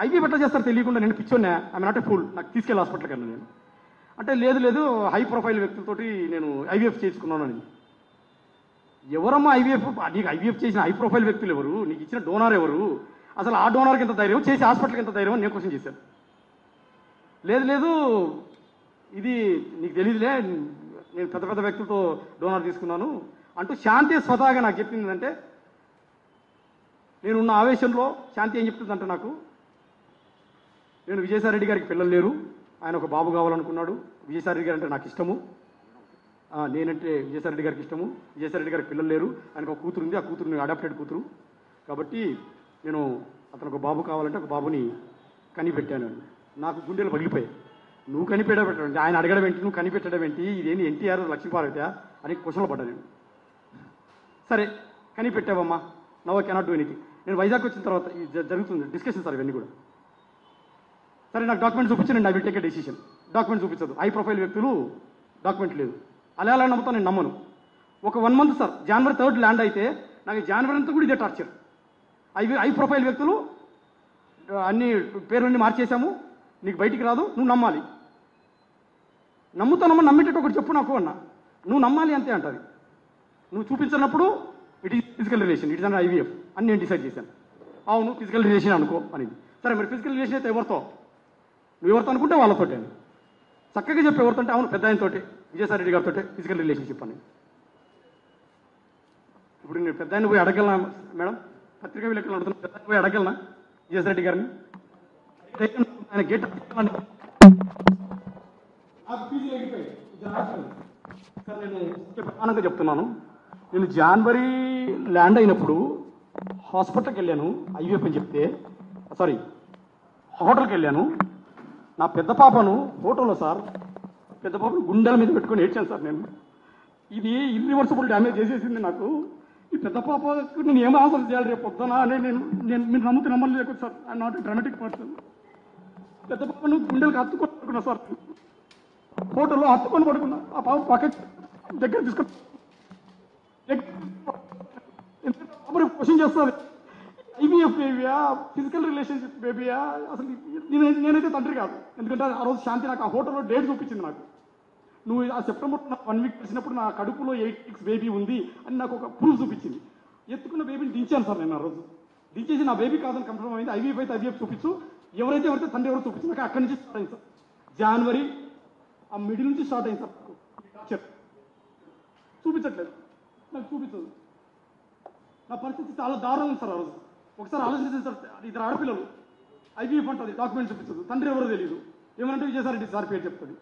IVF ఎట్లా చేస్తారు తెలియకుండా నేను పిచ్చోన్నా ఐఎమ్ నాట్ ఏ ఫుల్ నాకు తీసుకెళ్ళి హాస్పిటల్కి అన్నా నేను అంటే లేదు హై ప్రొఫైల్ వ్యక్తులతోటి నేను ఐవీఎఫ్ చేసుకున్నాను అని. ఎవరమ్మా ఐవీఎఫ్? నీకు ఐవీఎఫ్ చేసిన హై ప్రొఫైల్ వ్యక్తులు ఎవరు? నీకు ఇచ్చిన డోనార్ ఎవరు? అసలు ఆ డోనార్కి ఎంత ధైర్యం, చేసి హాస్పిటల్కి ఎంత ధైర్యం అని నేను క్వశ్చన్ చేశాను. లేదు ఇది నీకు తెలియదులే, నేను పెద్ద పెద్ద వ్యక్తులతో డోనార్ తీసుకున్నాను అంటూ శాంతి స్వతహాగా నాకు చెప్పింది. అంటే నేనున్న ఆవేశంలో శాంతి ఏం చెప్తుందంటే, నాకు నేను విజయసాయిరెడ్డి గారికి పిల్లలు లేరు, ఆయన ఒక బాబు కావాలనుకున్నాడు. విజయసాయిరెడ్డి గారు అంటే నాకు ఇష్టము, నేనంటే విజయసాయిరెడ్డి గారికి ఇష్టము. విజయసాయిరెడ్డి గారికి పిల్లలు లేరు, ఆయనకు ఒక కూతురు ఉంది, ఆ కూతురుని అడాప్టెడ్ కూతురు. కాబట్టి నేను అతను ఒక బాబు కావాలంటే ఒక బాబుని కనిపెట్టాను. నాకు గుండెలు పగిలిపోయాయి. నువ్వు కనిపెట్టడం, ఆయన అడగడం ఏంటి, నువ్వు కనిపెట్టడం ఏంటి, ఇదేంటి ఎన్టీఆర్ లక్ష్మీపార్వతి అని క్వశ్చన్లు పడ్డా నేను. సరే కనిపెట్టావమ్మా, now I cannot do anything. నేను వైజాగ్ వచ్చిన తర్వాత జరుగుతుంది డిస్కషన్ సార్ ఇవన్నీ కూడా. సరే నాకు డాక్యుమెంట్ చూపించి నేను I will take a decision. Document చూపించదు, హై ప్రొఫైల్ వ్యక్తులు డాక్యుమెంట్ లేదు. అలా నమ్ముతాను, నేను నమ్మను. ఒక 1 month sir, January 3rd land అయితే నాకు జనవరి అంతా కూడా ఇదే టార్చర్. హై ప్రొఫైల్ వ్యక్తులు అన్ని పేర్లన్నీ మార్చేశాము, నీకు బయటికి రాదు, నువ్వు నమ్మాలి. నమ్ముతానమ్మా, నమ్మేటట్టు ఒకటి చెప్పు నాకు అన్నా. నువ్వు నమ్మాలి అంతే అంటది. నువ్వు చూపించినప్పుడు it is physical relation, it is an IVF అని నేను డిసైడ్ చేశాను. అవును ఫిజికల్ రిలేషన్ అనుకో అనేది. సరే మరి ఫిజికల్ రిలేషన్ అయితే ఎవరితో? నువ్వు ఎవరితో అనుకుంటే వాళ్ళతోటే అని చక్కగా చెప్పి. ఎవరితో అంటే అవును పెద్ద ఆయనతోటి, విజయసాయిరెడ్డి గారితో ఫిజికల్ రిలేషన్షిప్ అని. ఇప్పుడు నేను పెద్ద ఆయన పోయి అడగలనా మేడం? పత్రికా విలేకరులు అడుగుతున్నా, పెద్ద ఆయన పోయి అడగలనా విజయసాయిరెడ్డి గారిని? ఆయన గేట్ సార్ నేను ప్రధానంగా చెప్తున్నాను. నేను జనవరి ల్యాండ్ అయినప్పుడు హాస్పిటల్కి వెళ్ళాను, ఐవీఎఫ్ అని చెప్తే, సారీ హోటల్కి వెళ్ళాను. నా పెద్ద పాపను హోటల్లో సార్, పెద్ద పాపను గుండెల మీద పెట్టుకొని ఏడ్చాను సార్. నేను ఇది ఇర్రివర్సిబుల్ డ్యామేజ్ చేసేసింది నాకు. ఈ పెద్ద పాపకు నేను ఏం ఆన్సర్ చేయాలి రేపు పొద్దున అని నేను మీరు నమ్మలు లేకపోతే sir, I not dramatic person. పెద్ద పాపను గుండెలకు హత్తుకొని పడుకున్నా సార్, హోటల్లో హత్తుకొని పడుకున్నా. ఆ పాప పక్క దగ్గర తీసుకొని క్వశ్చన్ చేస్తుంది, ఐవీఎఫ్ బేబీయా ఫిజికల్ రిలేషన్షిప్ బేబీయా? అసలు నేనైతే తండ్రి కాదు. ఎందుకంటే ఆ రోజు శాంతి నాకు ఆ హోటల్లో డేట్ చూపించింది. నాకు నువ్వు ఆ సెప్టెంబర్ 1 week వచ్చినప్పుడు నా కడుపులో 8 weeks బేబీ ఉంది అని నాకు ఒక ప్రూఫ్ చూపించింది. ఎత్తుకున్న బేబీని దించాను సార్ నేను. ఆ రోజు దించేసి నా బేబీ కాదని కన్ఫర్మ్ అయింది. ఐవీఎఫ్ అయితే ఐవీఎఫ్ చూపించు, ఎవరైతే తండ్రి ఎవరు చూపించు. నాకు అక్కడి నుంచి స్టార్ట్ అయింది సార్. జనవరి ఆ మిడిల్ నుంచి స్టార్ట్ అయింది సార్. చూపించట్లేదు, నాకు చూపించదు. నా పరిస్థితి చాలా దారుణం ఉంది సార్. ఆ రోజు ఒకసారి ఆలోచించింది సార్. ఇద్దరు ఆడపిల్లలు, ఐవీఎఫ్ అంటుంది, డాక్యుమెంట్ చూపించదు, తండ్రి ఎవరో తెలియదు. ఏమంటే విజయసాయిరెడ్డి సార్ పేరు చెప్తుంది.